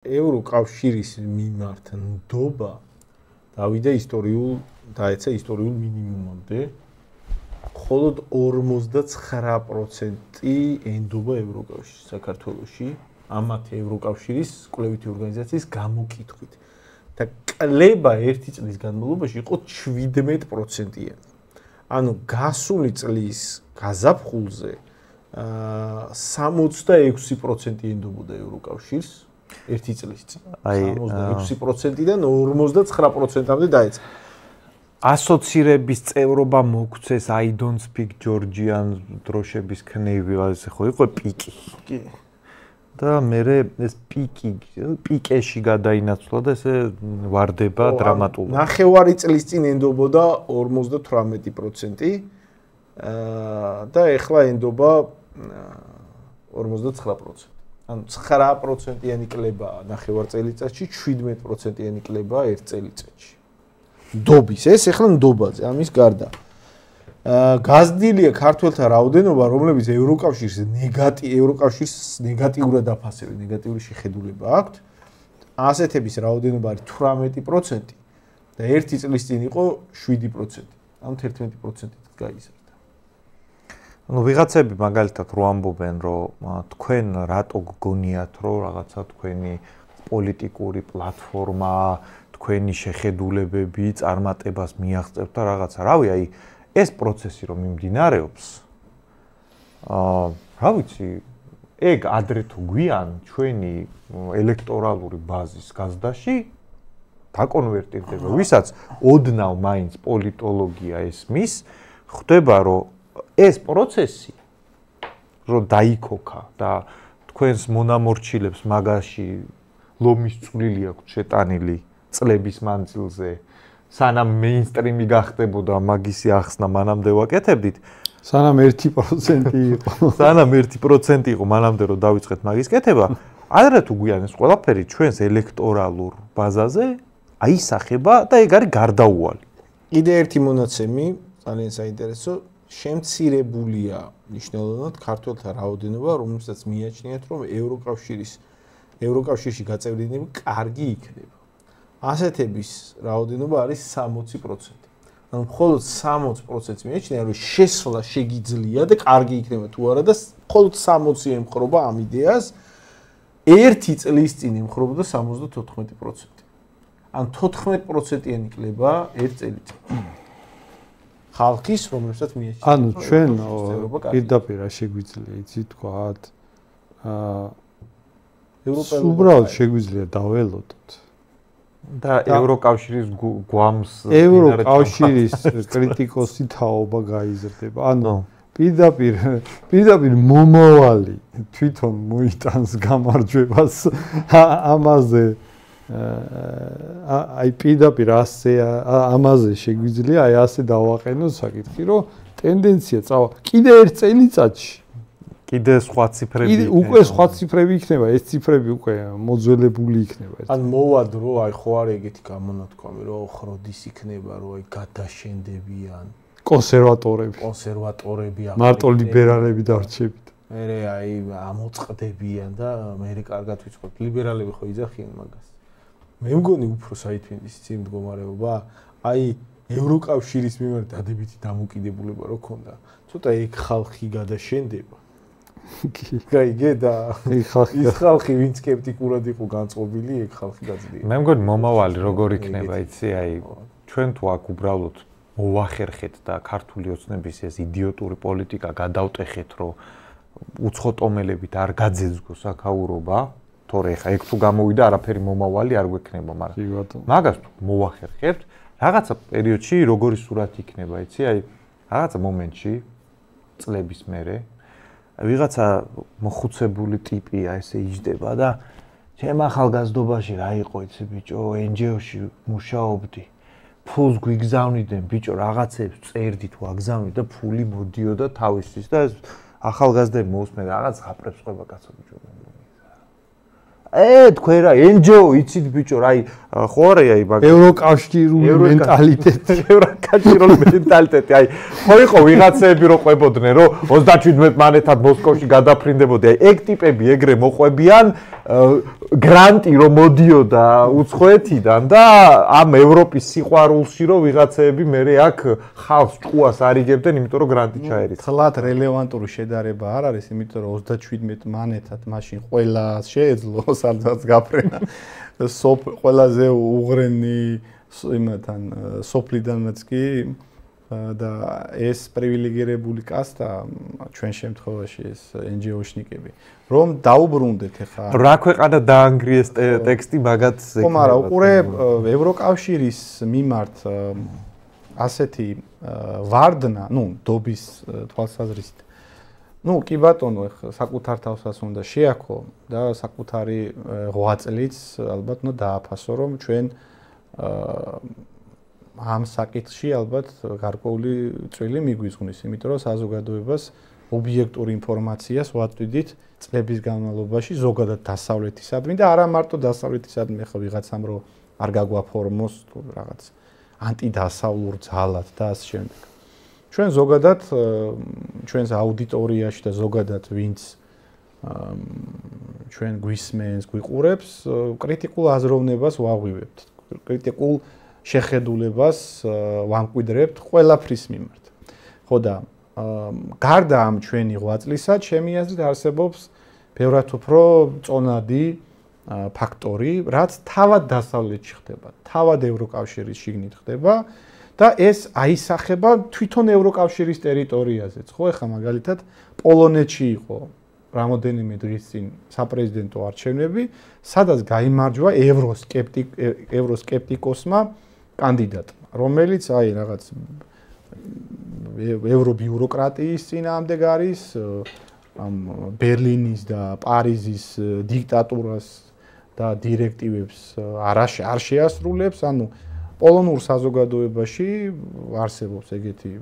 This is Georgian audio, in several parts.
ევროკავშირის მიმართ ნდობა დავიდა დაეცა ისტორიულ მინიმუმამდე. მხოლოდ 49% ენდობა ევროკავშირს საქართველოში, ამათი ევროკავშირის კვლევითი ორგანიზაციის გამოკითხვით. და კლება ერთი წლის განმავლობაში იყო 17%-იანი. ანუ გასული წლის გაზაფხულზე 66% ენდობოდა ევროკავშირს ერთი წლის წინ. 66%-დან 59%-მდე დაეცა. ასოცირების წევრობა მოგვცეს I don't speak Georgian დროშების ქნევილაზე ხო იყო პიკი. კი. და მე ეს პიკეში გადაინაცვლა და ესე ვარდება დრამატულად. ნახევარი წლის წინ ენდობოდა 58% და ეხლა ენდობა 59%. ანუ 9%-იანი კლება ნახევარ წელიწადში, 17%-იანი კლება ერთ წელიწადში. ნდობის ეს ეხლა ნდობაზე, ამის გარდა. გაზრდილია ქართველთა რაოდენობა, რომლებიც ევროკავშირს ნეგატიურად აფასებს, ნეგატიური შეხედულება აქვთ. ასეთების რაოდენობა არის 18% და ერთი წლის წინ იყო 7%. ანუ 11%-ით გაიზარდა. ანუ ვიღაცები მაგალითად რო ამბობენ, რომ თქვენ რატო გგონიათ, რომ რაღაცა თქვენი პოლიტიკური პლატფორმა, თქვენი შეხედულებები წარმატებას მიაღწევთ და რაღაცა. რავი, აი ეს პროცესი რომ მიმდინარეობს, რა ვიცი, ეგ ადრე თუ გვიან ჩვენი ელექტორალური ბაზის გაზრდაში დაკონვერტირდება, ვისაც ოდნავ მაინც პოლიტოლოგია ესმის, ხვდება რომ ეს პროცესი რომ დაიქოქა და თქვენს მონამორჩილებს მაგაში ლომის წვლილი აქვს შეტანილი წლების მანძილზე, სანამ მეინსტრიმი გახდებოდა მაგისი ახსნა მანამდე ვაკეთებდით, სანამ 1% იყო. სანამ 1% იყო მანამდე რომ დავიწყეთ მაგის კეთება, ადრე თუ გვიან ეს ყველაფერი ჩვენს ელექტორალურ ბაზაზე აისახება და ეგ არის გარდაუვალი. კიდე ერთი მონაცემი, ძალიან საინტერესო, შემცირებულია მნიშვნელოვნად ქართველთა რაოდენობა, რომელსაც მიაჩნიათ, რომ ევროკავშირში გაწევრიანება კარგი იქნება. ასეთების რაოდენობა არის 60%. ანუ მხოლოდ 60%-ს მიაჩნია, რომ შესვლა შეგიძლია და კარგი იქნება თუ არა და მხოლოდ 60 ემხრობა ამ იდეას. ერთი წლის წინ ემხრობოდა 74%. ან 14%-იანი კლება ერთ წელიწადში. ხალხის, რომელსაც მიაჩნია. ანუ ჩვენ პირდაპირ შეგვიძლია იცი თქვათ, უბრალოდ შეგვიძლია დაველოდოთ. და ევროკავშირის გვამს ევროკავშირის კრიტიკოსი თაობა გაიზრდება. ანუ პირდაპირ მომავალი თვითონ მოიტანს გამარჯვებას ამაზე. აი პირდაპირ ამაზე შეგვიძლია აი ასე დავაყენოთ საკითხი, რომ ტენდენცია წავა კიდე ერთ წელიწადში. კიდე სხვა ციფრები უკვე სხვა ციფრები იქნება, ეს ციფრები უკვე მოძველებული იქნება. ან მოვა დრო, აი ხო არის ეგეთი გამონათქვამი, რომ ხროდის იქნება, რომ აი გადაშენდებიან კონსერვატორები, მარტო ლიბერალები დარჩებით. მე აი ამოწყდებიან და მე კარგად ვიცხოთ, ლიბერალები ხო იძახიან მაგას. მე მგონი უფრო საითვინდის წინ მდგომარეობა, აი ევროკავშირის მიმართ დადებითი დამოკიდებულება რო ქონდა. ცოტა ეგ ხალხი გადაშენდება. გაიგე და ის ხალხი ვინც სკეპტიკურად იყო განწყობილი, ეგ ხალხი გაძლიერდა. მე მგონი მომავალი როგორ იქნება, იცი, აი ჩვენ თუ აქ უბრალოდ მოვახერხეთ და ქართული ოცნების ეს იდიოტური პოლიტიკა გადავტეხეთ, რომ უცხოტომელებით არ გაძეძგოს აქაურობა, თორე ხა ეგ თუ გამოვიდა არაფერი მომავალი არ გვექნება, მაგრამ მაგას თუ მოვახერხებთ, რაღაცა პერიოდში როგორი სურათი იქნება, იცი, აი რაღაცა მომენტში წლების მერე ვიღაცა მოხუცებული ტიპია, ესე იჯდება და ჩემ ახალგაზრდობაში რა იყო, იცი ბიჭო, NGO-ში მუშაობდი. ფულს გვიგზავნიდნენ, ბიჭო, რაღაცებს წერდი თუ აგზავნი და ფული მოდიოდა თავისთვის და ახალგაზრდები მოусმენ რაღაც ღაპრებს ყვება კაცო ბიჭო. თქვენ რა NGO იცით ბიჭო, აი ხო არა აი მაგ ევროკავშირული მენტალიტეტი, ევროკავშირული მენტალიტეტი, აი ხო იყო ვიღაცები რო ყვებოდნენ, რომ 37 მანეთად მოსკოვში გადაფრინდებოდი, აი ეგ ტიპები ეგრე მოყვებიან გრანტი რომ მოდიოდა უცხოეთიდან და ამ ევროპის სიყვარულში რომ ვიღაცეები მე აქ ხალხს ჭუას არიგებდნენ, იმიტომ რომ გრანტი ჩაერიცხა. თლად რელევანტური შედარება არ არის, იმიტომ რომ 37 მანეთად მაშინ ყველა შეეძლო სადაც გაფრენა. ყველაზე უღრენი იმათან სოფლიდანაც კი და ეს პრივილეგირებული კასტა ჩვენ შემთხვევაში ეს NGO-შნიკები რომ დაუბრუნდეთ ახლა რა ქვეყანა დაანგრიეს ტექსტი მაგაც ეკნება. ხო, მაგრამ უყურე ევროკავშირის მიმართ ასეთი ვარდნა, დობის თვალსაზრისით. კი ბატონო, ახლა საკუთარ თავსაც უნდა შეაქო და საკუთარი ღვაწლიც ალბათ უნდა დააფასო, რომ ჩვენ ამ საკითხში ალბათ გარკვეული წვლილი მიგვიძღვნის, იმიტომ რომ საზოგადოებას ობიექტური ინფორმაციას ვაწვდით წლების განმავლობაში ზოგადად დასავლეთისადმი და არა მარტო დასავლეთისადმი, ახლა ვიღაცამ რომ არ გაგვაფორმოს თუ რაღაც ანტიდასავლურ ძალად და ასე შემდეგ. ჩვენ ზოგადად ჩვენს აუდიტორიაში და ზოგადად ვინც ჩვენ გვისმენს, გვიყურებს, კრიტიკულ აზროვნებას ვაღვივებთ. კრიტიკულ შეხედულებას ვამკვიდრებთ ყველაფრის მიმართ. ხო და გარდა ამ ჩვენი ღვაწლისა, ჩემი აზრით არსებობს ბევრად უფრო წონადი ფაქტორი, რაც თავად დასავლეთში ხდება, თავად ევროკავშირის შიგნით ხდება და ეს აისახება თვითონ ევროკავშირის ტერიტორიაზეც. ხო, ეხლა მაგალითად პოლონეთში იყო რამოდენიმე დღის წინ საპრეზიდენტო არჩევნები, სადაც გაიმარჯვა ევროსკეპტიკოსმა კანდიდატმა, რომელიც რაღაც ევრობიუროკრატიის წინააღმდეგ არის, ბერლინის და პარიზის დიქტატურას და დირექტივებს არ შეასრულებს, ანუ პოლონურ საზოგადოებაში არსებობს ეგეთი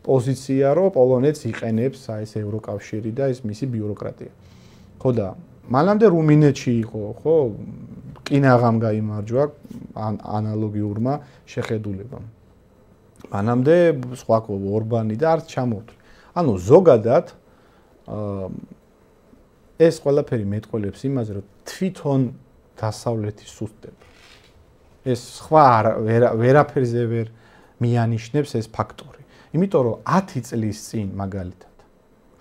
პოზიცია, რომ პოლონეთს იყენებს ეს ევროკავშირი და ეს მისი ბიუროკრატია. ხო და მანამდე რუმინეთში იყო, ხო, კინაღამ გაიმარჯვა ანალოგიურმა შეხედულებამ. მანამდე სხვა ორბანი და არც ჩამოვთვლი. ანუ ზოგადად ეს ყველაფერი მეტყველებს იმაზე, რომ თვითონ დასავლეთი სუსტდება. ეს სხვა ვერაფერზე ვერ მიანიშნებს ეს ფაქტორი. იმიტომ რომ 10 წლის წინ მაგალითად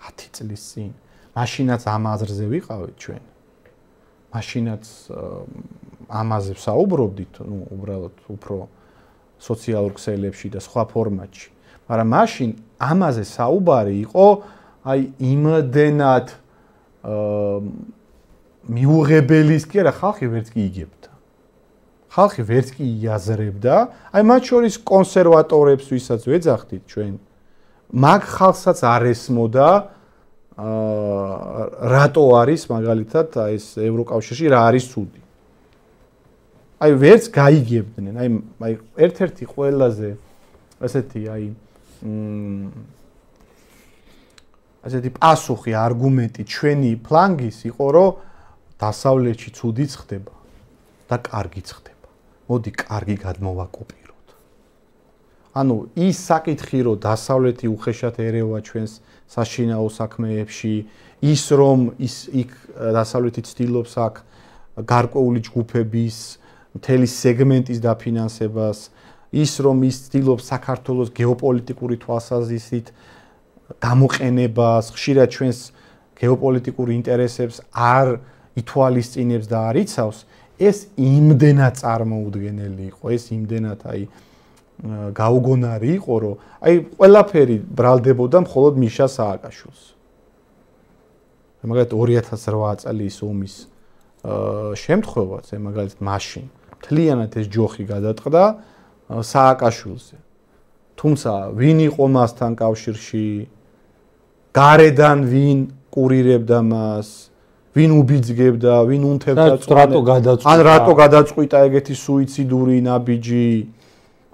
10 წლის წინ მაშინაც ამ აზრზე ვიყავით ჩვენ. მაშინაც ამაზე საუბრობდით, უბრალოდ უფრო სოციალურ ქსელებში და სხვა ფორმატში. მაგრამ მაშინ ამაზე საუბარი იყო იმდენად მიუღებელის კი არა, ხალხი ვერც კი იგებდა. ხალხი ვერც კი იაზრებდა, მათ შორის კონსერვატორებს ვისაც ვეძახდით ჩვენ, მაგ ხალხსაც არ ესმოდა რატო არის მაგალითად ეს ევროკავშირში რა არის ცუდი. ვერც გაიგებდნენ, ერთ-ერთი ყველაზე ესეთი ასეთი პასუხი, არგუმენტი ჩვენი ფლანგის იყო, რომ დასავლეთში ცუდიც ხდება და კარგიც ხდება. მოდი კარგი გადმოვაკოპიროთ. ანუ ის საკითხი, რომ დასავლეთი უხეშად ერევა ჩვენს საშინაო საქმეებში, ის რომ იქ დასავლეთი ცდილობს აქ გარკვეული ჯგუფების მთელი სეგმენტის დაფინანსებას, ის რომ ის ცდილობს საქართველოს გეოპოლიტიკური თვალსაზრისით გამოყენებას, ხშირად ჩვენს გეოპოლიტიკურ ინტერესებს არ ითვალისწინებს და არ იცავს, ეს იმდენად წარმოუდგენელი იყო, ეს იმდენად გაუგონარი იყო, რომ ყველაფერი ბრალდებოდა მხოლოდ მიშა სააკაშვილს. მაგალითად 2008 წლის ომის შემთხვევაც, მაგალითად მაშინ მთლიანად ეს ჯოხი გადატყდა სააკაშვილზე. თუმცა ვინ იყო მასთან კავშირში, გარედან ვინ კურირებდა მას, ვინ უბიძგებდა, ვინ უნთებდა რატო გადაწყვიტა ეგეთი სუიციდური ნაბიჯი,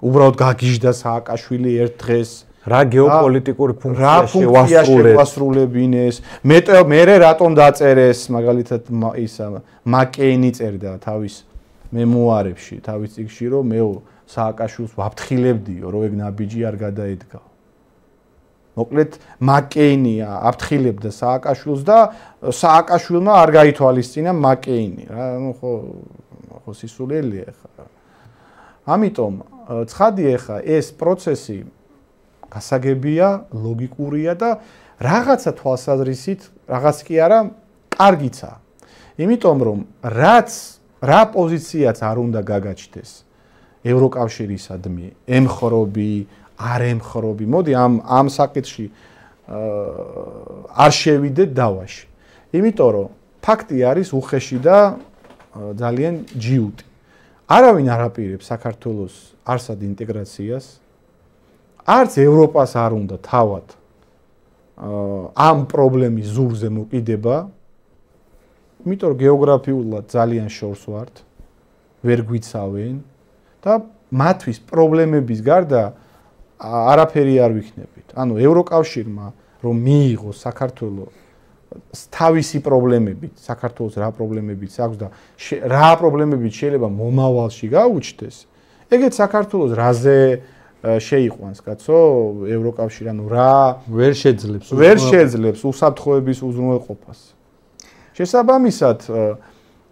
უბრალოდ გაგიჟდა სააკაშვილი ერთ დღეს, რა გეოპოლიტიკური ფუნქცია შეასრულებინეს, მე რატომ დაწერეს მაგალითად მაკეინი წერდა თავის მემუარებში, თავის წიგნში, რომ მე სააკაშვილს ვაფრთხილებდიო, რომ ეგ ნაბიჯი არ გადაედგა. მოკლედ მაკეინია აფრთხილებდა სააკაშვილს და სააკაშვილმა არ გაითვალისწინა მაკეინი რა ნუ ხო სისულელია ხა ამიტომ ცხადია ხა ეს პროცესი გასაგებია ლოგიკურია და რაღაცა თვალსაზრისით რაღაც კი არა კარგიცა იმიტომ რომ რა პოზიციაც არ უნდა გაგაჩნდეს ევროკავშირისადმი ემხრობი არ ემხრობი მოდი ამ საკითხში არ შევიდეთ დავაში იმიტომ რომ ფაქტი არის უხეში და ძალიან ჯიუტი არავინ არ აპირებს საქართველოს არსად ინტეგრაციას არც ევროპას არ უნდა თავად ამ პრობლემის ზურგზე მოკიდება იმიტომ რომ გეოგრაფიულად ძალიან შორს ვართ ვერ გვიცავენ და მათთვის პრობლემების გარდა არაფერი არ ვიქნებით. ანუ ევროკავშირმა რომ მიიღოს საქართველოს თავისი პრობლემებით, საქართველოს რა პრობლემებიც აქვს და რა პრობლემებით შეიძლება მომავალში გაუჩნდეს, ეგეც საქართველოს რაზე შეიყვანს, კაცო, ევროკავშირი, ანუ რა ვერ შეძლებს უსაფრთხოების უზრუნველყოფას. შესაბამისად,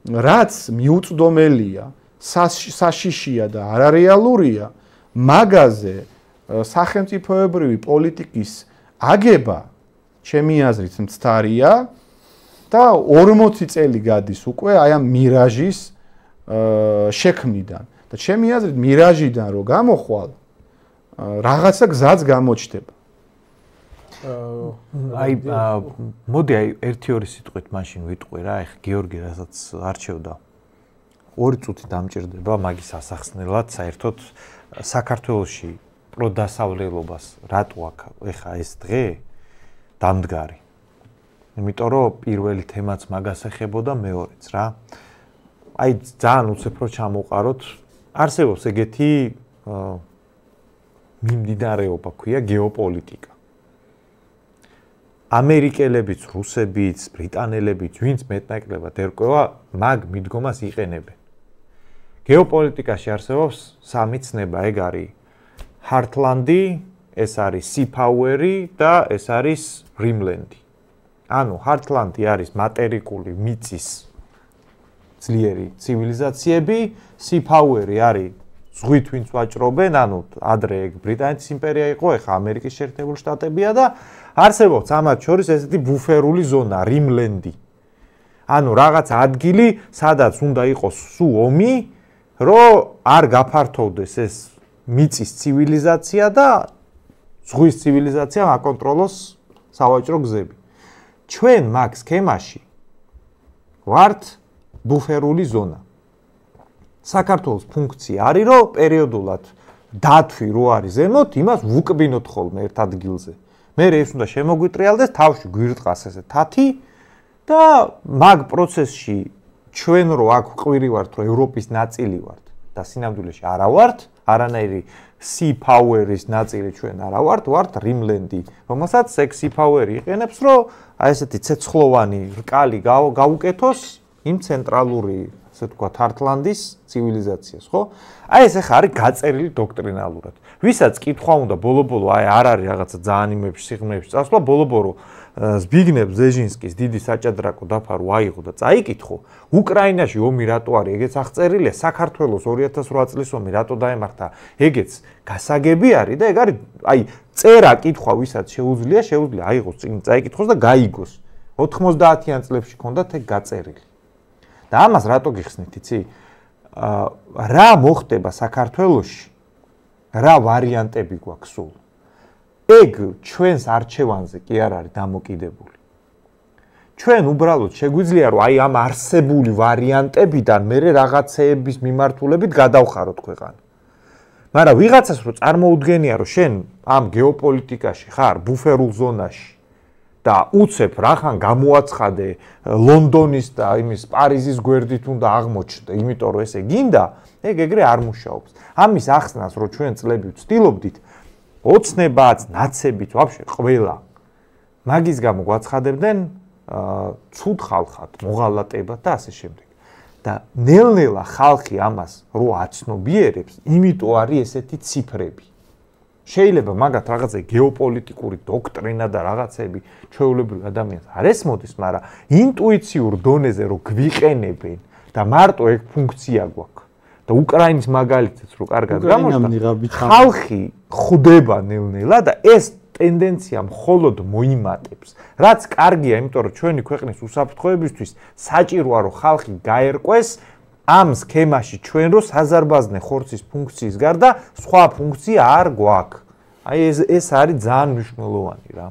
რაც მიუწვდომელია, საშიშია და არარეალურია, მაგაზე სახელმწიფოებრივი პოლიტიკის აგება ჩემი აზრით მცდარია და 40 წელი გადის უკვე აი ამ მირაჟის შექმნიდან და ჩემი აზრით მირაჟიდან რო გამოხვალ რაღაცა გზაც გამოჩნდება. აი მოდი აი 1-2 სიტყვით მაშინ ვიტყვი რა, ეხა გიორგი რასაც არჩევდა 2 წუთი დამჭირდება მაგის ასახსნელად, საერთოდ საქართველოში პროდასავლელობას რატო აქვს ეხა ეს დღე დამდგარი. იმიტომ რომ პირველი თემაც მაგას ეხებოდა მეორეც რა. აი ძალიან უცებრო ჩამოყაროთ, არსებობს ეგეთი მიმდინარეობა ქვია გეოპოლიტიკა. ამერიკელებიც, რუსებიც, ბრიტანელებიც, ვინც მეტნაკლებად ერკვევა, მაგ მიდგომას იყენებენ. გეოპოლიტიკაში არსებობს სამი ცნება, ეგ არის ჰარტლანდი, ეს არის სიფაუერი და ეს არის რიმლენდი. ანუ ჰარტლანდი არის მატერიკული მიწის ძლიერი ცივილიზაციები, სიფაუერი არის ზღვით ვინც ვაჭრობენ, ანუ ადრე ეგ ბრიტანეთის იმპერია იყო, ეხლა ამერიკის შეერთებული შტატებია და არსებობს ამათ შორის ესეთი ბუფერული ზონა, რიმლენდი. ანუ რაღაც ადგილი, სადაც უნდა იყოს სულ ომი, რომ არ გაფართოვდეს ეს მიწის ცივილიზაცია და ზღვის ცივილიზაცია აკონტროლოს სავაჭრო გზები. ჩვენ მაგ სქემაში ვართ ბუფერული ზონა. საქართველოს ფუნქცია არის, რომ პერიოდულად დათვი რო არის ზემოთ, იმას ვუკბინოთ ხოლმე ერთ ადგილზე. მე ეს უნდა შემოგვიტრიალდეს, თავში გვირტყას ესე თათი და მაგ პროცესში ჩვენ რო აქ ყვირი ვართ, რომ ევროპის ნაწილი ვართ და სინამდვილეში არა ვართ, არანაირი sea power-ის ნაწილი ჩვენ არა ვართ, ვართ რიმლენდი, რომელსაც sea power-ი იყენებს, რომ აი ესეთი ცეცხლოვანი რკალი გაუკეთოს იმ ცენტრალური, ასე ვთქვათ, ჰარტლანდის ცივილიზაციას, ხო? აი ეს ახლა არის გაწერილი დოქტრინალურად. ვისაც კითხვა უნდა ბოლო-ბოლო, აი არ არის რაღაცა ძალიან იმებში, სიღრმეებში წასვლა, ბოლო-ბოლო ზბიგნევ ბზეჟინსკის დიდი საჭადრაკო დაფარო აიღო და წაიკითხო, უკრაინაში ომი რატო არის, ეგეც აღწერილია, საქართველოს 2008 წლის ომი რატო დაემართა, ეგეც გასაგები არის და ეგ არის, აი წერა კითხვა ვისაც შეუძლია აიღოს წინ წაიკითხოს და გაიგოს. 90-იან წლებში ჰქონდათ ეგ გაწერილი. და ამას რატო გიხსნით, იცი? რა მოხდება საქართველოში? რა ვარიანტები გვაქვს სულ? ეგ ჩვენს არჩევანზე კი არ არის დამოკიდებული. ჩვენ უბრალოდ შეგვიძლია რომ აი ამ არსებული ვარიანტებიდან მე რაღაცეების მიმართულებით გადავხაროთ ქვეყანა. მაგრამ ვიღაცას რო წარმოუდგენია რომ შენ ამ გეოპოლიტიკაში ხარ ბუფერულ ზონაში და უცებ რახან გამოაცხადე ლონდონის და იმის პარიზის გვერდით უნდა აღმოჩნდე, იმიტომ რომ ესე გინდა, ეგ ეგრე არ მუშაობს. ამის ახსნას რო ჩვენ წლები ვცდილობდით, ოცნებაც, ნაცებით, ვაფშე ყველა. მაგის გამო გვაცხადებდნენ ცუდ ხალხად, მოღალატებად და ასე შემდეგ. და ნელ-ნელა ხალხი ამას რო აცნობიერებს, იმიტომ არის ესეთი ციფრები. შეიძლება მაგათ რაღაცა გეოპოლიტიკური დოქტრინა და რაღაცები ჩვეულებრივ ადამიანს არ ესმოდის, მაგრამ ინტუიციურ დონეზე რო გვიყენებენ და მარტო ეგ ფუნქცია გვაქვს. და უკრაინის მაგალითიც რო კარგად გამოჩნდა, ხალხი ხვდება ნელ-ნელა და ეს ტენდენცია მხოლოდ მოიმატებს. რაც კარგია, იმიტომ რომ ჩვენი ქვეყნის უსაფრთხოებისთვის საჭიროა რომ ხალხი გაერკვეს ამ სქემაში ჩვენ რო საზარბაზნე ხორცის ფუნქციის გარდა სხვა ფუნქცია არ გვაქვს. აი ეს არის ძალიან მნიშვნელოვანი რა.